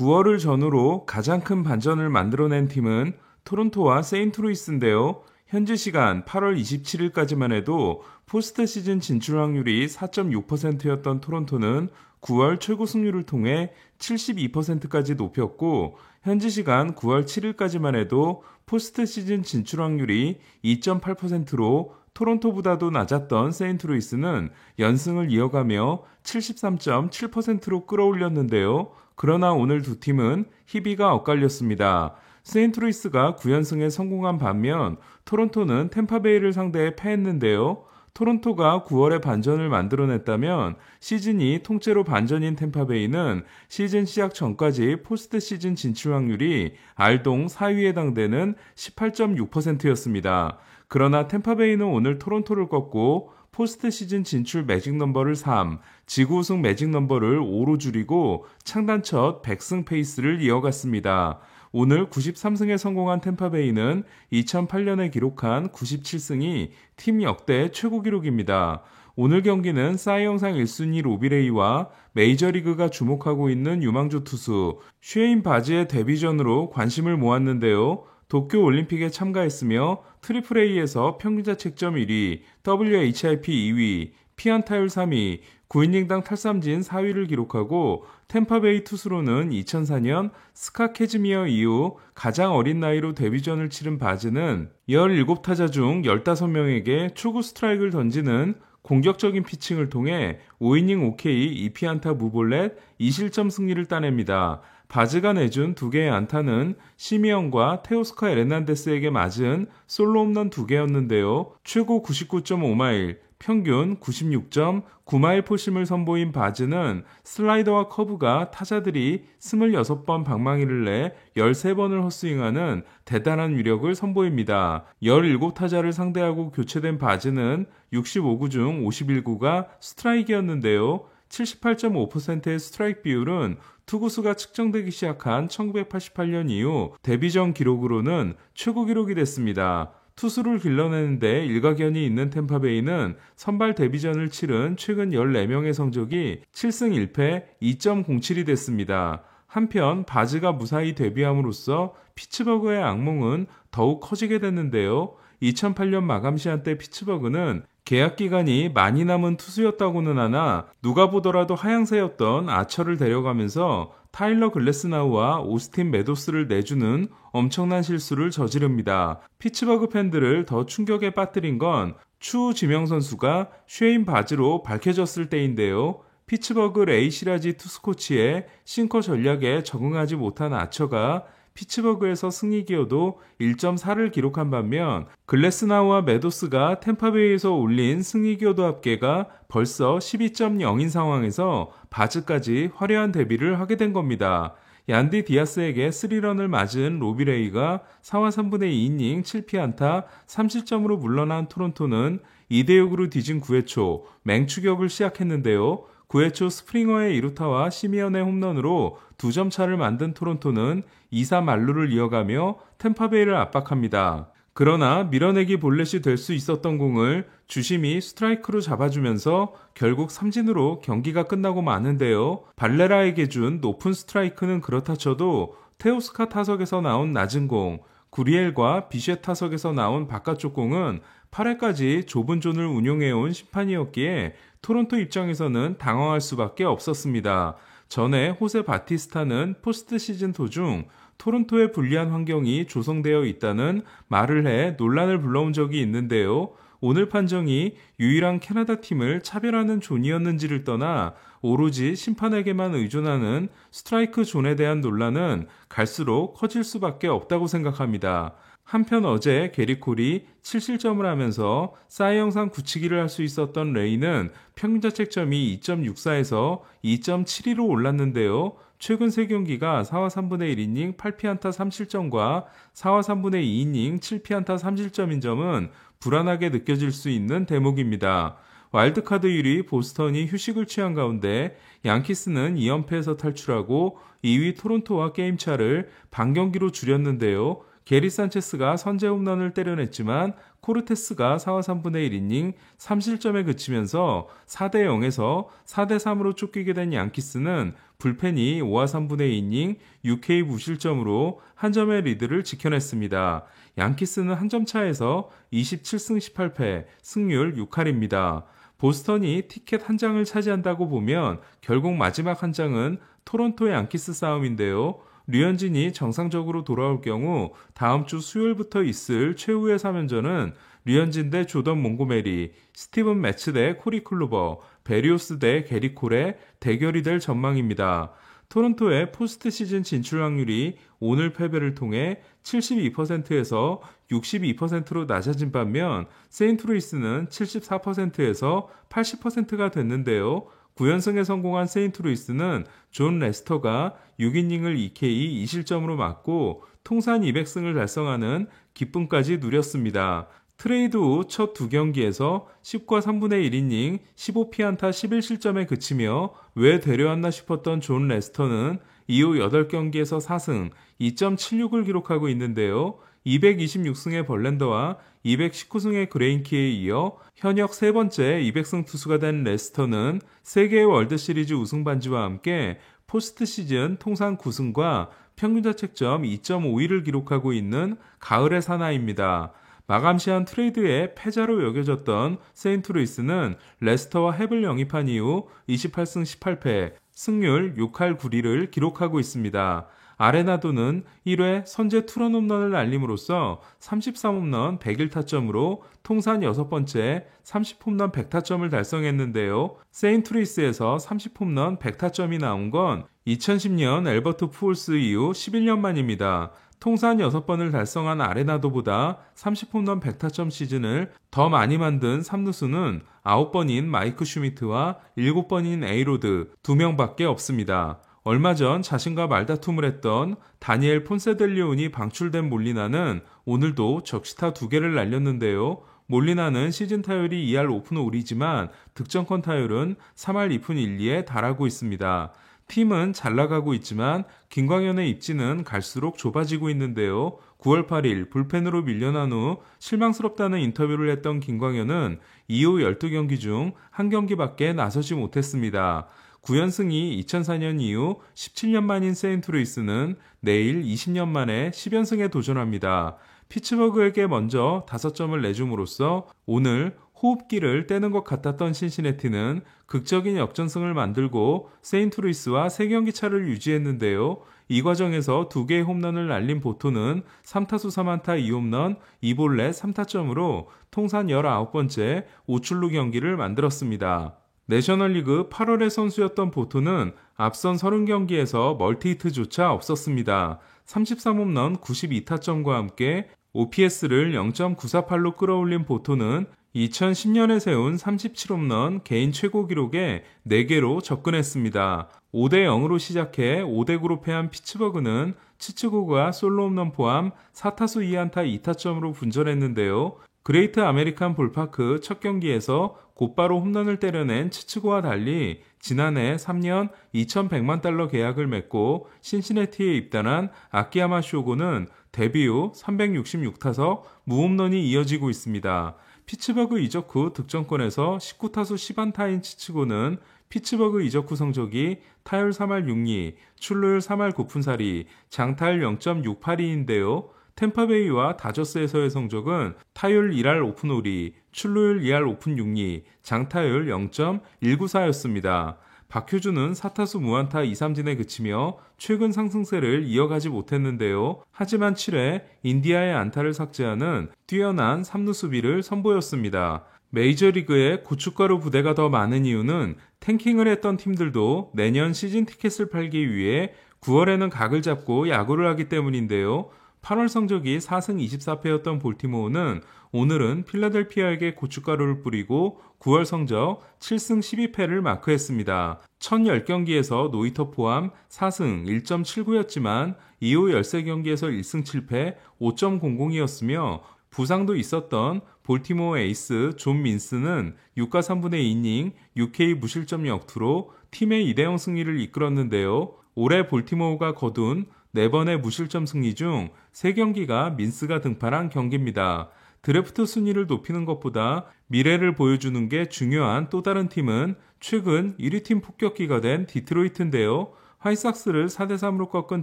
9월을 전후로 가장 큰 반전을 만들어낸 팀은 토론토와 세인트루이스인데요. 현지 시간 8월 27일까지만 해도 포스트 시즌 진출 확률이 4.6%였던 토론토는 9월 최고 승률을 통해 72%까지 높였고, 현지 시간 9월 7일까지만 해도 포스트 시즌 진출 확률이 2.8%로 토론토보다도 낮았던 세인트루이스는 연승을 이어가며 73.7%로 끌어올렸는데요. 그러나 오늘 두 팀은 희비가 엇갈렸습니다. 세인트루이스가 9연승에 성공한 반면 토론토는 템파베이를 상대해 패했는데요. 토론토가 9월에 반전을 만들어냈다면 시즌이 통째로 반전인 템파베이는 시즌 시작 전까지 포스트 시즌 진출 확률이 알동 4위에 해당되는 18.6%였습니다. 그러나 템파베이는 오늘 토론토를 꺾고 포스트 시즌 진출 매직 넘버를 3, 지구 우승 매직 넘버를 5로 줄이고 창단 첫 100승 페이스를 이어갔습니다. 오늘 93승에 성공한 템파베이는 2008년에 기록한 97승이 팀 역대 최고 기록입니다. 오늘 경기는 사이 영상 1순위 로비레이와 메이저리그가 주목하고 있는 유망주 투수 쉐인 바지의 데뷔전으로 관심을 모았는데요. 도쿄올림픽에 참가했으며 트리플 A에서 평균자책점 1위, WHIP 2위, 피안타율 3위, 9이닝당 탈삼진 4위를 기록하고 템파베이 투수로는 2004년 스카 캐즈미어 이후 가장 어린 나이로 데뷔전을 치른 바즈는 17타자 중 15명에게 초구 스트라이크를 던지는 공격적인 피칭을 통해 5이닝 5K 2피안타 무볼넷 2실점 승리를 따냅니다. 바즈가 내준 2개의 안타는 시미언과 테오스카 에르난데스에게 맞은 솔로 홈런 2개였는데요. 최고 99.5마일, 평균 96.9마일 포심을 선보인 바즈는 슬라이더와 커브가 타자들이 26번 방망이를 내 13번을 헛스윙하는 대단한 위력을 선보입니다. 17타자를 상대하고 교체된 바즈는 65구 중 51구가 스트라이크였는데요. 78.5%의 스트라이크 비율은 투구수가 측정되기 시작한 1988년 이후 데뷔전 기록으로는 최고 기록이 됐습니다. 투수를 길러내는데 일가견이 있는 템파베이는 선발 데뷔전을 치른 최근 14명의 성적이 7승 1패 2.07이 됐습니다. 한편 바즈가 무사히 데뷔함으로써 피츠버그의 악몽은 더욱 커지게 됐는데요. 2008년 마감 시한 때 피츠버그는 계약 기간이 많이 남은 투수였다고는 하나 누가 보더라도 하향세였던 아처를 데려가면서 타일러 글래스나우와 오스틴 메도스를 내주는 엄청난 실수를 저지릅니다. 피츠버그 팬들을 더 충격에 빠뜨린 건 추후 지명 선수가 쉐인 바즈로 밝혀졌을 때인데요. 피츠버그 레이 시라지 투수코치의 싱커 전략에 적응하지 못한 아처가 피츠버그에서 승리 기여도 1.4를 기록한 반면 글래스나우와 메도스가 템파베이에서 올린 승리 기여도 합계가 벌써 12.0인 상황에서 바즈까지 화려한 데뷔를 하게 된 겁니다. 얀디 디아스에게 3런을 맞은 로비레이가 4와 3분의 2이닝 7피안타 3실점으로 물러난 토론토는 2대6으로 뒤진 9회 초 맹추격을 시작했는데요. 9회 초 스프링어의 2루타와 시미언의 홈런으로 2점 차를 만든 토론토는 2-3 만루를 이어가며 템파베이를 압박합니다. 그러나 밀어내기 볼넷이 될 수 있었던 공을 주심이 스트라이크로 잡아주면서 결국 삼진으로 경기가 끝나고 마는데요. 발레라에게 준 높은 스트라이크는 그렇다 쳐도 테오스카 타석에서 나온 낮은 공, 구리엘과 비쉐 타석에서 나온 바깥쪽 공은 8회까지 좁은 존을 운용해온 심판이었기에 토론토 입장에서는 당황할 수밖에 없었습니다. 전에 호세 바티스타는 포스트 시즌 도중 토론토에 불리한 환경이 조성되어 있다는 말을 해 논란을 불러온 적이 있는데요. 오늘 판정이 유일한 캐나다 팀을 차별하는 존이었는지를 떠나 오로지 심판에게만 의존하는 스트라이크 존에 대한 논란은 갈수록 커질 수밖에 없다고 생각합니다. 한편 어제 게리 콜이 7실점을 하면서 사이 영상 굳히기를 할 수 있었던 레이는 평균자책점이 2.64에서 2.72로 올랐는데요. 최근 3경기가 4와 3분의 1이닝 8피안타 3실점과 4와 3분의 2이닝 7피안타 3실점인 점은 불안하게 느껴질 수 있는 대목입니다. 와일드카드율이 보스턴이 휴식을 취한 가운데 양키스는 2연패에서 탈출하고 2위 토론토와 게임차를 반경기로 줄였는데요. 게리 산체스가 선제 홈런을 때려냈지만 코르테스가 4와 3분의 1이닝 3실점에 그치면서 4대 0에서 4대 3으로 쫓기게 된 양키스는 불펜이 5와 3분의 2이닝 6K 무실점으로 한 점의 리드를 지켜냈습니다. 양키스는 한 점 차에서 27승 18패, 승률 6할입니다. 보스턴이 티켓 한 장을 차지한다고 보면 결국 마지막 한 장은 토론토 양키스 싸움인데요. 류현진이 정상적으로 돌아올 경우 다음 주 수요일부터 있을 최후의 3연전은 류현진 대 조던 몽고메리, 스티븐 매츠 대 코리 클루버, 베리오스 대 게리 콜의 대결이 될 전망입니다. 토론토의 포스트 시즌 진출 확률이 오늘 패배를 통해 72%에서 62%로 낮아진 반면 세인트루이스는 74%에서 80%가 됐는데요. 9연승에 성공한 세인트루이스는 존 레스터가 6이닝을 2K 2실점으로 맞고 통산 200승을 달성하는 기쁨까지 누렸습니다. 트레이드 후 첫 두 경기에서 10과 3분의 1이닝 15피안타 11실점에 그치며 왜 데려왔나 싶었던 존 레스터는 이후 8경기에서 4승 2.76을 기록하고 있는데요. 226승의 벌랜더와 219승의 그레인키에 이어 현역 세 번째 200승 투수가 된 레스터는 3개의 월드시리즈 우승 반지와 함께 포스트 시즌 통산 9승과 평균자책점 2.51을 기록하고 있는 가을의 사나이입니다. 마감 시한 트레이드의 패자로 여겨졌던 세인트루이스는 레스터와 합을 영입한 이후 28승 18패, 승률 6할 9리를 기록하고 있습니다. 아레나도는 1회 선제 투런 홈런을 날림으로써 33홈런 101타점으로 통산 6번째 30홈런 100타점을 달성했는데요. 세인트루이스에서 30홈런 100타점이 나온 건 2010년 엘버트 푸올스 이후 11년 만입니다. 통산 6번을 달성한 아레나도보다 30홈런 100타점 시즌을 더 많이 만든 3루수는 9번인 마이크 슈미트와 7번인 에이로드 2명밖에 없습니다. 얼마 전 자신과 말다툼을 했던 다니엘 폰세델리온이 방출된 몰리나는 오늘도 적시타 2개를 날렸는데요. 몰리나는 시즌 타율이 2할 5푼 5리지만 득점권 타율은 3할 2푼 1리에 달하고 있습니다. 팀은 잘 나가고 있지만 김광현의 입지는 갈수록 좁아지고 있는데요. 9월 8일 불펜으로 밀려난 후 실망스럽다는 인터뷰를 했던 김광현은 이후 12경기 중 1경기밖에 나서지 못했습니다. 9연승이 2004년 이후 17년 만인 세인트루이스는 내일 20년 만에 10연승에 도전합니다. 피츠버그에게 먼저 5점을 내줌으로써 오늘 호흡기를 떼는 것 같았던 신시내티는 극적인 역전승을 만들고 세인트루이스와 3경기 차를 유지했는데요. 이 과정에서 2개의 홈런을 날린 보토는 3타수 3안타 2홈런 2볼넷 3타점으로 통산 19번째 5출루 경기를 만들었습니다. 내셔널리그 8월의 선수였던 보토는 앞선 30경기에서 멀티히트조차 없었습니다. 33홈런 92타점과 함께 OPS를 0.948로 끌어올린 보토는 2010년에 세운 37홈런 개인 최고 기록에 4개로 접근했습니다. 5대 0으로 시작해 5대 9로 패한 피츠버그는 치치고가 솔로 홈런 포함 4타수 2안타 2타점으로 분전했는데요. 그레이트 아메리칸 볼파크 첫 경기에서 곧바로 홈런을 때려낸 치치고와 달리 지난해 3년 2,100만 달러 계약을 맺고 신시내티에 입단한 아키야마 쇼고는 데뷔 후 366타석 무홈런이 이어지고 있습니다. 피츠버그 이적 후 득점권에서 19타수 10안타인 치치고는 피츠버그 이적 후 성적이 타율 3할 6리, 출루율 3할 9푼4리, 장타율 0.68인데요. 템파베이와 다저스에서의 성적은 타율 1할 5푼 5리, 출루율 2할 5푼 6리, 장타율 0.194였습니다. 박효준은 4타수 무안타 2삼진에 그치며 최근 상승세를 이어가지 못했는데요. 하지만 7회 인디아의 안타를 삭제하는 뛰어난 3루 수비를 선보였습니다. 메이저리그에 고춧가루 부대가 더 많은 이유는 탱킹을 했던 팀들도 내년 시즌 티켓을 팔기 위해 9월에는 각을 잡고 야구를 하기 때문인데요. 8월 성적이 4승 24패였던 볼티모어는 오늘은 필라델피아에게 고춧가루를 뿌리고 9월 성적 7승 12패를 마크했습니다. 첫 10경기에서 노히터 포함 4승 1.79였지만 이후 13경기에서 1승 7패 5.00이었으며 부상도 있었던 볼티모어 에이스 존 민스는 6과 3분의 2이닝 6K 무실점 역투로 팀의 2대0 승리를 이끌었는데요. 올해 볼티모어가 거둔 4번의 무실점 승리 중 3경기가 민스가 등판한 경기입니다. 드래프트 순위를 높이는 것보다 미래를 보여주는 게 중요한 또 다른 팀은 최근 1위 팀 폭격기가 된 디트로이트인데요. 화이삭스를 4대3으로 꺾은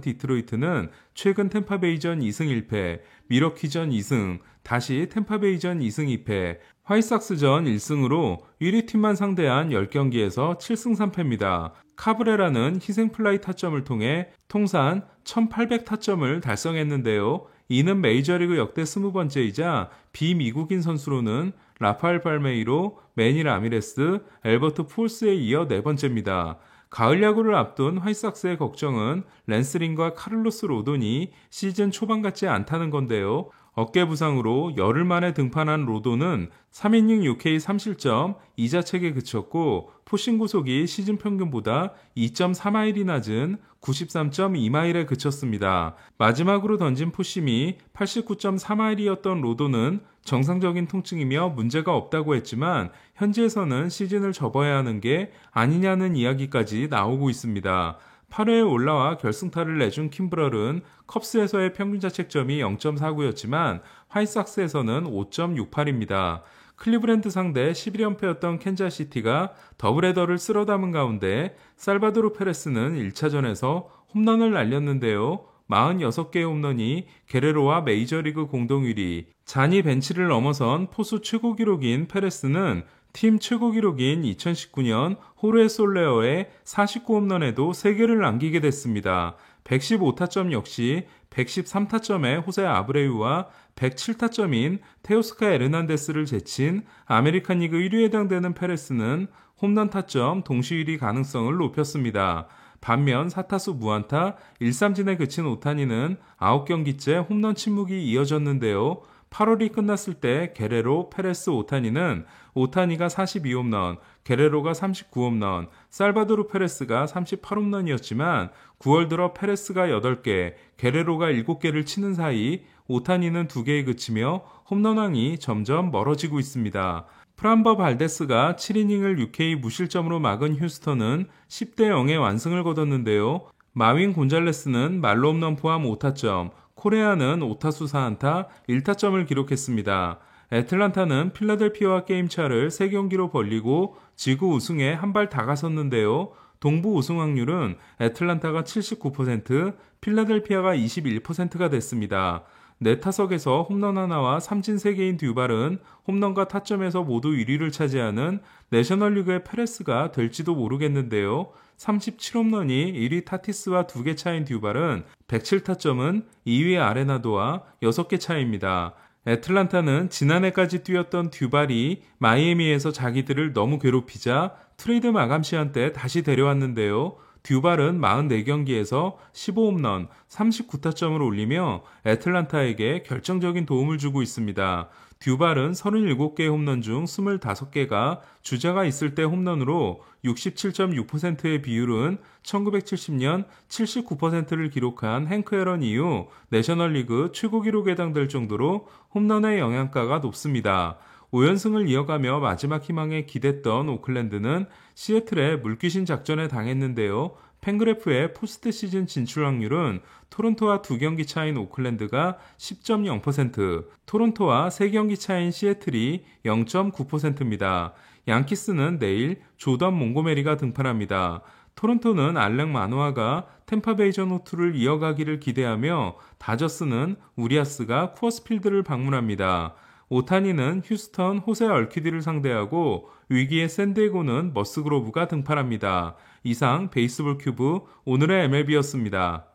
디트로이트는 최근 템파베이전 2승 1패, 미러키전 2승, 다시 템파베이전 2승 2패, 화이삭스전 1승으로 1위 팀만 상대한 10경기에서 7승 3패입니다. 카브레라는 희생플라이 타점을 통해 통산 1800타점을 달성했는데요. 이는 메이저리그 역대 20번째이자 비미국인 선수로는 라파엘 팔메이로, 매니 라미레스, 엘버트 푸올스에 이어 4번째입니다. 가을 야구를 앞둔 화이삭스의 걱정은 랜스린과 카를로스 로돈이 시즌 초반 같지 않다는 건데요. 어깨 부상으로 열흘 만에 등판한 로돈은 3이닝 6K 3실점, 2자책에 그쳤고 포싱 구속이 시즌 평균보다 2.3마일이 낮은 93.2마일에 그쳤습니다. 마지막으로 던진 포심이 89.4마일이었던 로돈은 정상적인 통증이며 문제가 없다고 했지만 현지에서는 시즌을 접어야 하는 게 아니냐는 이야기까지 나오고 있습니다. 8회에 올라와 결승타를 내준 킴브럴은 컵스에서의 평균 자책점이 0.49였지만 화이삭스에서는 5.68입니다. 클리브랜드 상대 11연패였던 캔자시티가 더블헤더를 쓸어 담은 가운데 살바도르 페레스는 1차전에서 홈런을 날렸는데요. 46개의 홈런이 게레로와 메이저리그 공동 1위, 잔이 벤치를 넘어선 포수 최고 기록인 페레스는 팀 최고 기록인 2019년 호르헤 솔레어의 49홈런에도 3개를 남기게 됐습니다. 115타점 역시 113타점의 호세 아브레유와 107타점인 테오스카 에르난데스를 제친 아메리칸 리그 1위에 해당되는 페레스는 홈런 타점 동시 1위 가능성을 높였습니다. 반면 4타수 무안타 1삼진에 그친 오타니는 9경기째 홈런 침묵이 이어졌는데요. 8월이 끝났을 때 게레로, 페레스, 오타니는 오타니가 42홈런, 게레로가 39홈런, 살바도르 페레스가 38홈런이었지만 9월 들어 페레스가 8개, 게레로가 7개를 치는 사이 오타니는 2개에 그치며 홈런왕이 점점 멀어지고 있습니다. 프람버 발데스가 7이닝을 6K 무실점으로 막은 휴스턴은 10대0의 완승을 거뒀는데요. 마윈 곤잘레스는 말로 홈런 포함 5타점, 코레아는 5타수 4안타 1타점을 기록했습니다. 애틀란타는 필라델피아와 게임차를 3경기로 벌리고 지구 우승에 한 발 다가섰는데요. 동부 우승 확률은 애틀란타가 79%, 필라델피아가 21%가 됐습니다. 4타석에서 홈런 하나와 삼진 3개인 듀발은 홈런과 타점에서 모두 1위를 차지하는 내셔널리그의 페레스가 될지도 모르겠는데요. 37홈런이 1위 타티스와 2개 차인 듀발은 107타점은 2위 아레나도와 6개 차이입니다. 애틀란타는 지난해까지 뛰었던 듀발이 마이애미에서 자기들을 너무 괴롭히자 트레이드 마감 시한 때 다시 데려왔는데요. 듀발은 44경기에서 15홈런, 39타점을 올리며 애틀란타에게 결정적인 도움을 주고 있습니다. 듀발은 37개의 홈런 중 25개가 주자가 있을 때 홈런으로 67.6%의 비율은 1970년 79%를 기록한 행크 앨런 이후 내셔널리그 최고 기록에 해당될 정도로 홈런의 영향가가 높습니다. 5연승을 이어가며 마지막 희망에 기댔던 오클랜드는 시애틀의 물귀신 작전에 당했는데요. 팬그래프의 포스트 시즌 진출 확률은 토론토와 2경기 차인 오클랜드가 10.0%, 토론토와 3경기 차인 시애틀이 0.9%입니다. 양키스는 내일 조던 몽고메리가 등판합니다. 토론토는 알렉 마노아가 템파베이전 호투를 이어가기를 기대하며 다저스는 우리아스가 쿠어스필드를 방문합니다. 오타니는 휴스턴 호세 얼퀴디를 상대하고 위기의 샌디에고는 머스그로브가 등판합니다. 이상 베이스볼 큐브 오늘의 MLB였습니다.